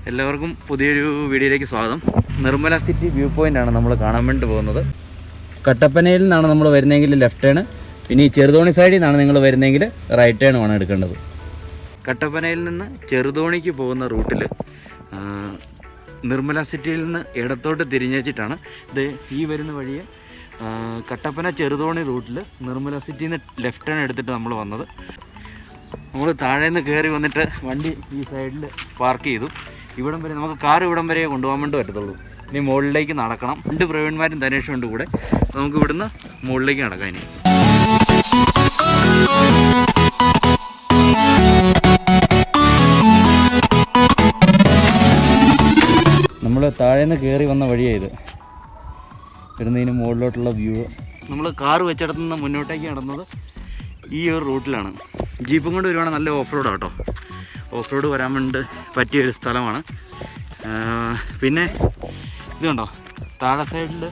എല്ലാവർക്കും പുതിയൊരു വീഡിയോയിലേക്ക് സ്വാഗതം. നിർമ്മല സിറ്റി വ്യൂ പോയിൻ്റാണ് നമ്മൾ കാണാൻ വേണ്ടി പോകുന്നത്. കട്ടപ്പനയിൽ നിന്നാണ് നമ്മൾ വരുന്നതെങ്കിൽ ലെഫ്റ്റ് ടേൺ, പിന്നെ ഈ ചെറുതോണി സൈഡിൽ നിന്നാണ് നിങ്ങൾ വരുന്നതെങ്കിൽ റൈറ്റ് ടേൺ ആണ് എടുക്കേണ്ടത്. കട്ടപ്പനയിൽ നിന്ന് ചെറുതോണിക്ക് പോകുന്ന റൂട്ടിൽ നിർമ്മല സിറ്റിയിൽ നിന്ന് ഇടത്തോട്ട് തിരിഞ്ഞിട്ടാണ് ഇത് ഈ വരുന്ന വഴിയെ കട്ടപ്പന ചെറുതോണി റൂട്ടിൽ നിർമ്മല സിറ്റിയിൽ നിന്ന് ലെഫ്റ്റ് ടേൺ എടുത്തിട്ട് നമ്മൾ വന്നത്. നമ്മൾ താഴെ നിന്ന് കയറി വന്നിട്ട് വണ്ടി ഈ സൈഡിൽ പാർക്ക് ചെയ്തു. ഇവിടം വരെ നമുക്ക് കാർ ഇവിടം വരെ കൊണ്ടുപോകാൻ വേണ്ടി പറ്റത്തുള്ളൂ. ഇനി മുകളിലേക്ക് നടക്കണം. 2 പ്രവീൺമാരും ധനേഷും ഉണ്ട് കൂടെ. നമുക്ക് ഇവിടുന്ന് മുകളിലേക്ക് നടക്കാം. ഇനി നമ്മൾ താഴെ നിന്ന് കയറി വന്ന വഴിയായത്. വരുന്നതിന് മുകളിലോട്ടുള്ള വ്യൂ. നമ്മൾ കാർ വെച്ചിടത്തു നിന്ന് മുന്നോട്ടേക്ക് നടന്നത് ഈ ഒരു റൂട്ടിലാണ്. ജീപ്പും കൊണ്ട് വരുവാണെങ്കിൽ നല്ല ഓഫ് റോഡാണ് കേട്ടോ. ഓഫ് റോഡ് വരാൻ വേണ്ടി പറ്റിയൊരു സ്ഥലമാണ്. പിന്നെ ഇത് കണ്ടോ, താഴെ സൈഡിൽ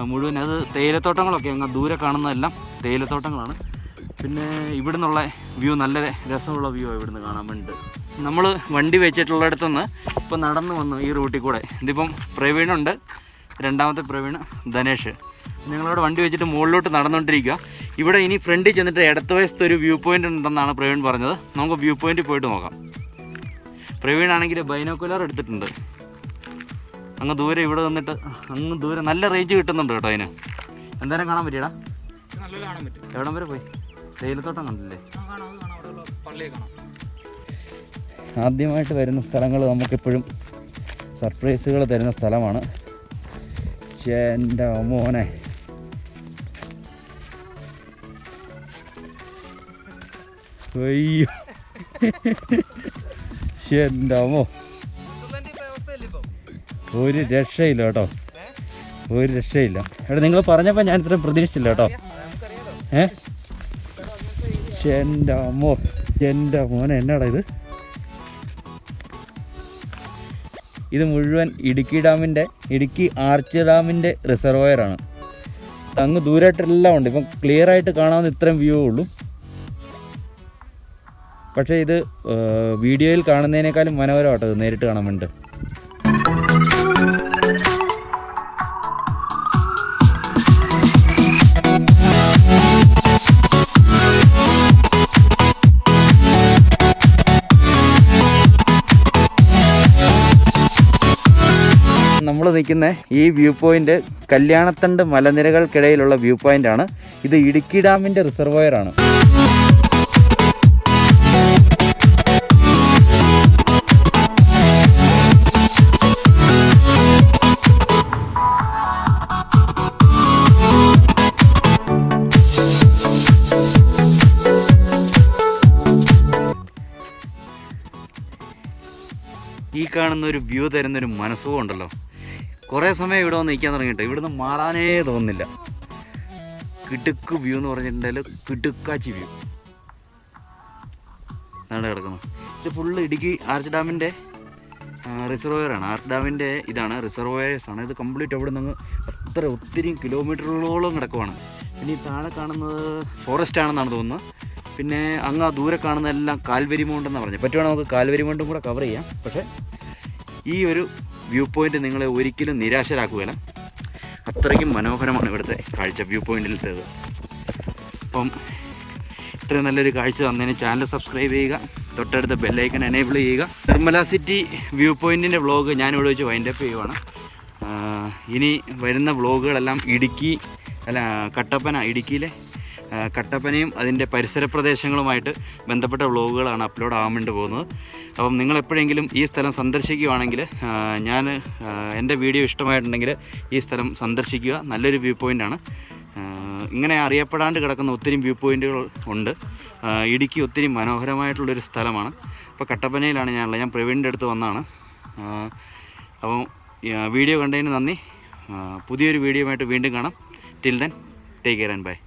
മുഴുവൻ അത് തേയിലത്തോട്ടങ്ങളൊക്കെ അങ്ങ് ദൂരെ കാണുന്നതെല്ലാം തേയിലത്തോട്ടങ്ങളാണ്. പിന്നെ ഇവിടെ നിന്നുള്ള വ്യൂ നല്ല രസമുള്ള വ്യൂ ആണ് ഇവിടുന്ന് കാണാൻ വേണ്ടിയിട്ട്. നമ്മൾ വണ്ടി വെച്ചിട്ടുള്ളിടത്തുനിന്ന് ഇപ്പം നടന്നു വന്നു ഈ റൂട്ടിൽ കൂടെ. ഇതിപ്പം പ്രവീണുണ്ട്, രണ്ടാമത്തെ പ്രവീണ്, ധനേഷ്. ഞങ്ങളവിടെ വണ്ടി വെച്ചിട്ട് മുകളിലോട്ട് നടന്നുകൊണ്ടിരിക്കുക. ഇവിടെ ഇനി ഫ്രണ്ടിൽ ചെന്നിട്ട് ഇടത്ത് വശത്ത് ഒരു വ്യൂ പോയിൻ്റ് ഉണ്ടെന്നാണ് പ്രവീൺ പറഞ്ഞത്. നമുക്ക് വ്യൂ പോയിൻ്റിൽ പോയിട്ട് നോക്കാം. പ്രവീണാണെങ്കിൽ ബൈനോക്കുലർ എടുത്തിട്ടുണ്ട്. അങ്ങ് ദൂരെ ഇവിടെ വന്നിട്ട് അങ്ങ് ദൂരെ നല്ല റേഞ്ച് കിട്ടുന്നുണ്ട് കേട്ടോ. അതിന് എന്തായാലും കാണാൻ പറ്റിയടാ. എവിടം വരെ പോയി? തേയിലത്തോട്ടം കണ്ടില്ലേ? ആദ്യമായിട്ട് വരുന്ന സ്ഥലങ്ങൾ നമുക്കെപ്പോഴും സർപ്രൈസുകൾ തരുന്ന സ്ഥലമാണ്. എൻ്റെ മോനെ, അയ്യോ എൻ്റെ അമ്മോ, ഒരു രക്ഷയില്ല കേട്ടോ, ഒരു രക്ഷയില്ല. എവിടെ നിങ്ങൾ പറഞ്ഞപ്പോൾ ഞാൻ ഇത്രയും പ്രതീക്ഷിച്ചില്ല കേട്ടോ. എൻ്റെ അമ്മോ, എൻ്റെ മോനെ, എന്നാടാ ഇത്? ഇത് മുഴുവൻ ഇടുക്കി ആർച്ച് ഡാമിൻ്റെ റിസർവോയറാണ്. അങ്ങ് ദൂരമായിട്ടെല്ലാം ഉണ്ട്. ഇപ്പം ക്ലിയർ ആയിട്ട് കാണാവുന്ന ഇത്രയും വ്യൂ ഉള്ളൂ. പക്ഷേ ഇത് വീഡിയോയിൽ കാണുന്നതിനേക്കാളും മനോഹരമാട്ടോ ഇത് നേരിട്ട് കാണാൻ വേണ്ടി. നമ്മൾ നിൽക്കുന്ന ഈ വ്യൂ പോയിൻ്റ് കല്യാണത്തണ്ട് മലനിരകൾക്കിടയിലുള്ള വ്യൂ പോയിൻ്റാണ്. ഇത് ഇടുക്കി ഡാമിൻ്റെ റിസർവോയറാണ്. ഈ കാണുന്ന ഒരു വ്യൂ തരുന്നൊരു മനസ്സുഖം ഉണ്ടല്ലോ. കുറേ സമയം ഇവിടെ വന്ന് നിൽക്കാൻ തുടങ്ങിയിട്ട് ഇവിടുന്ന് മാറാനേ തോന്നുന്നില്ല. കിടുക്ക് വ്യൂ എന്ന് പറഞ്ഞിട്ടുണ്ടെങ്കിൽ കിടുക്കാച്ചി വ്യൂ ആണ് കിടക്കുന്നത്. ഇത് ഫുള്ള് ഇടുക്കി ആർച്ച് ഡാമിൻ്റെ റിസർവോയറാണ്. ആർച്ച് ഡാമിൻ്റെ ഇതാണ്, റിസർവോയേഴ്സാണ്. ഇത് കംപ്ലീറ്റ് അവിടെ നിന്ന് ഒത്തിരി കിലോമീറ്ററുകളോളം കിടക്കുവാണ്. പിന്നെ ഈ താഴെ കാണുന്നത് ഫോറസ്റ്റ് ആണെന്നാണ് തോന്നുന്നത്. പിന്നെ അങ്ങ് ആ ദൂരെ കാണുന്നതെല്ലാം കാൽവരി മൗണ്ടെന്നാണ് പറഞ്ഞത്. പറ്റുവാണെങ്കിൽ നമുക്ക് കാൽവരി മൗണ്ടും കൂടെ കവർ ചെയ്യാം. പക്ഷേ ഈ ഒരു വ്യൂ പോയിൻ്റ് നിങ്ങളെ ഒരിക്കലും നിരാശരാക്കുകയില്ല. അത്രയ്ക്കും മനോഹരമാണ് ഇവിടുത്തെ കാഴ്ച, വ്യൂ പോയിൻറ്റിലത്തേത്. അപ്പം ഇത്രയും നല്ലൊരു കാഴ്ച തന്നതിന് ചാനൽ സബ്സ്ക്രൈബ് ചെയ്യുക, തൊട്ടടുത്ത ബെല്ലൈക്കൺ എനേബിൾ ചെയ്യുക. നിർമ്മല സിറ്റി വ്യൂ പോയിൻറ്റിൻ്റെ വ്ളോഗ് ഞാനിവിടെ വെച്ച് വൈൻഡപ്പ് ചെയ്യുവാണ്. ഇനി വരുന്ന വ്ളോഗുകളെല്ലാം ഇടുക്കിയിലെ കട്ടപ്പനയും അതിൻ്റെ പരിസര പ്രദേശങ്ങളുമായിട്ട് ബന്ധപ്പെട്ട വ്ളോഗുകളാണ് അപ്ലോഡ് ആവാൻ വേണ്ടി പോകുന്നത്. അപ്പം നിങ്ങളെപ്പോഴെങ്കിലും ഈ സ്ഥലം സന്ദർശിക്കുകയാണെങ്കിൽ എൻ്റെ വീഡിയോ ഇഷ്ടമായിട്ടുണ്ടെങ്കിൽ ഈ സ്ഥലം സന്ദർശിക്കുക. നല്ലൊരു വ്യൂ പോയിൻ്റാണ്. ഇങ്ങനെ അറിയപ്പെടാണ്ട് കിടക്കുന്ന ഒത്തിരി വ്യൂ പോയിൻറ്റുകൾ ഉണ്ട്. ഇടുക്കി ഒത്തിരി മനോഹരമായിട്ടുള്ളൊരു സ്ഥലമാണ്. അപ്പോൾ കട്ടപ്പനയിലാണ് ഞാനുള്ളത്. ഞാൻ പ്രവീണിൻ്റെ അടുത്ത് വന്നതാണ്. അപ്പം വീഡിയോ കണ്ടതിന് നന്ദി. പുതിയൊരു വീഡിയോയുമായിട്ട് വീണ്ടും കാണാം. Till then, take care and by.